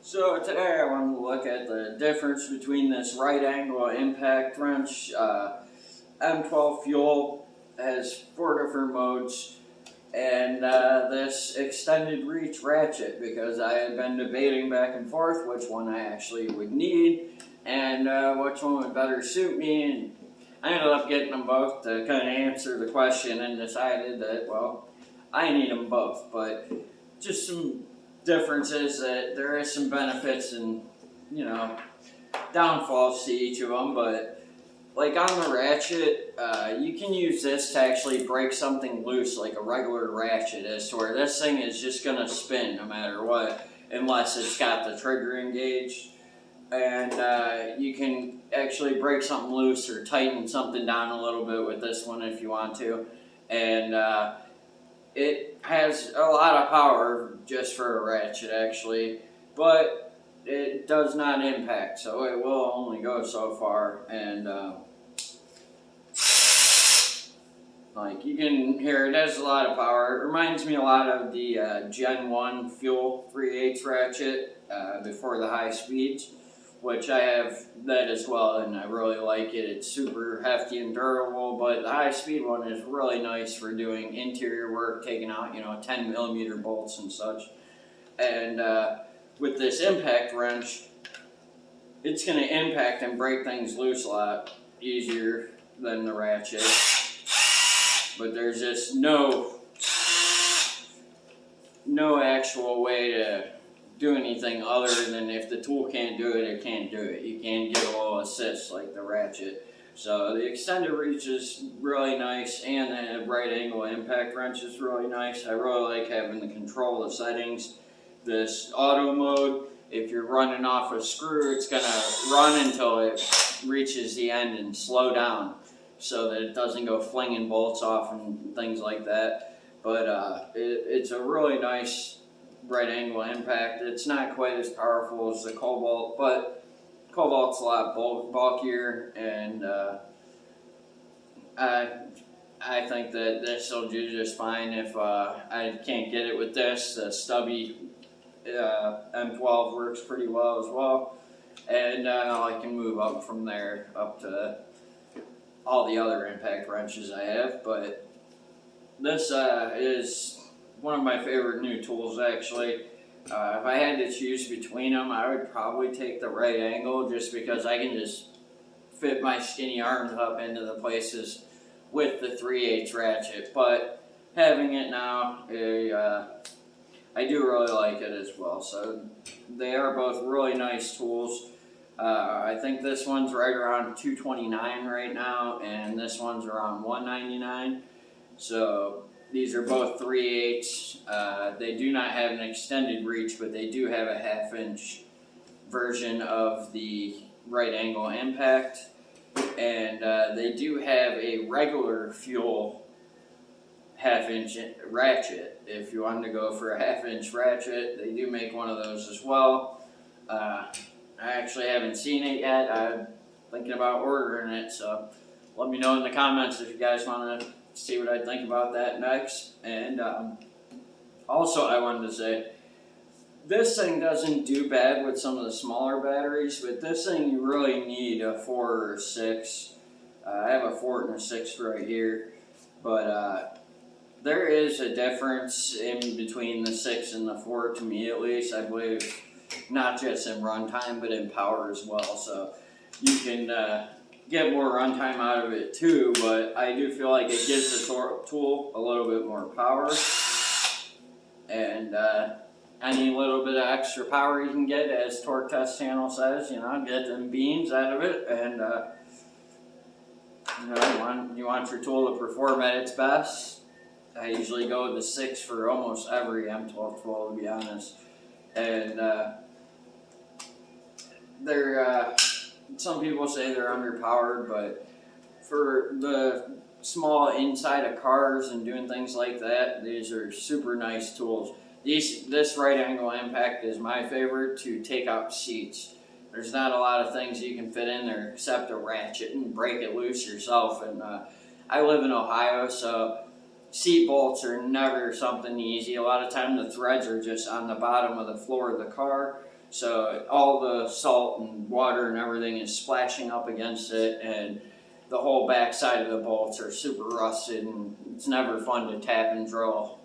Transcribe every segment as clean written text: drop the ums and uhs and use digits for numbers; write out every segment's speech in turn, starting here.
So today I want to look at the difference between this right angle impact wrench. M12 fuel has 4 different modes, and this extended reach ratchet, because I had been debating back and forth which one I actually would need and which one would better suit me, and I ended up getting them both to kind of answer the question and decided that, well, I need them both, but just some differences that there is some benefits and, downfalls to each of them, but like on the ratchet, you can use this to actually break something loose like a regular ratchet is, to where this thing is just going to spin no matter what, unless it's got the trigger engaged. And you can actually break something loose or tighten something down a little bit with this one if you want to. And it has a lot of power just for a ratchet actually, but it does not impact, so it will only go so far. And like you can hear, it has a lot of power. It reminds me a lot of the Gen 1 fuel 3/8 ratchet before the high speeds, which I have that as well, and I really like it. It's super hefty and durable, but the high speed one is really nice for doing interior work, taking out 10mm bolts and such. And with this impact wrench, it's going to impact and break things loose a lot easier than the ratchet, but there's just no actual way to do anything other than, if the tool can't do it, it can't do it. You can get a little assist like the ratchet. So the extended reach is really nice, and the right angle impact wrench is really nice. I really like having the control of settings. This auto mode, if you're running off a screw, it's going to run until it reaches the end and slow down so that it doesn't go flinging bolts off and things like that. But it's a really nice right angle impact. It's not quite as powerful as the Cobalt, but Cobalt's a lot bulkier, and I think that this will do just fine. If I can't get it with this, the stubby M12 works pretty well as well, and I can move up from there up to all the other impact wrenches I have. But this is one of my favorite new tools actually. If I had to choose between them, I would probably take the right angle, just because I can just fit my skinny arms up into the places with the 3/8 ratchet. But having it now, I do really like it as well. So they are both really nice tools. I think this one's right around $229 right now, and this one's around $199. So these are both 3/8. They do not have an extended reach, but they do have a 1/2-inch version of the right angle impact. And they do have a regular fuel 1/2-inch ratchet. If you wanted to go for a 1/2-inch ratchet, they do make one of those as well. I actually haven't seen it yet. I'm thinking about ordering it, so let me know in the comments if you guys want to see what I think about that next. And also I wanted to say, this thing doesn't do bad with some of the smaller batteries, but this thing you really need a 4 or 6. I have a 4 and a 6 right here, but there is a difference in between the 6 and the 4, to me at least, I believe, not just in runtime but in power as well. So you can get more runtime out of it too, but I do feel like it gives the tool a little bit more power, and any little bit of extra power you can get, as Torque Test Channel says, get them beans out of it, and you want your tool to perform at its best. I usually go with the 6 for almost every M12 tool, to be honest. And they're some people say they're underpowered, but for the small inside of cars and doing things like that, these are super nice tools. This right angle impact is my favorite to take out seats. There's not a lot of things you can fit in there except a ratchet and break it loose yourself. And I live in Ohio, so seat bolts are never something easy. A lot of time the threads are just on the bottom of the floor of the car. So all the salt and water and everything is splashing up against it, and the whole back side of the bolts are super rusted, and it's never fun to tap and drill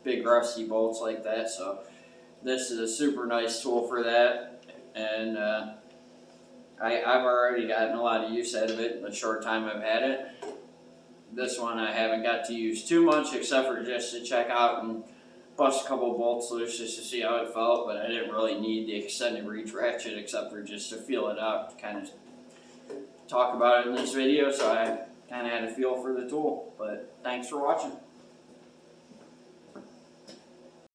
big rusty bolts like that. So this is a super nice tool for that, and I've already gotten a lot of use out of it in the short time I've had it. This one I haven't got to use too much, except for just to check out and bust a couple bolts loose just to see how it felt, but I didn't really need the extended reach ratchet except for just to feel it out, to kind of talk about it in this video, so I kind of had a feel for the tool. But thanks for watching.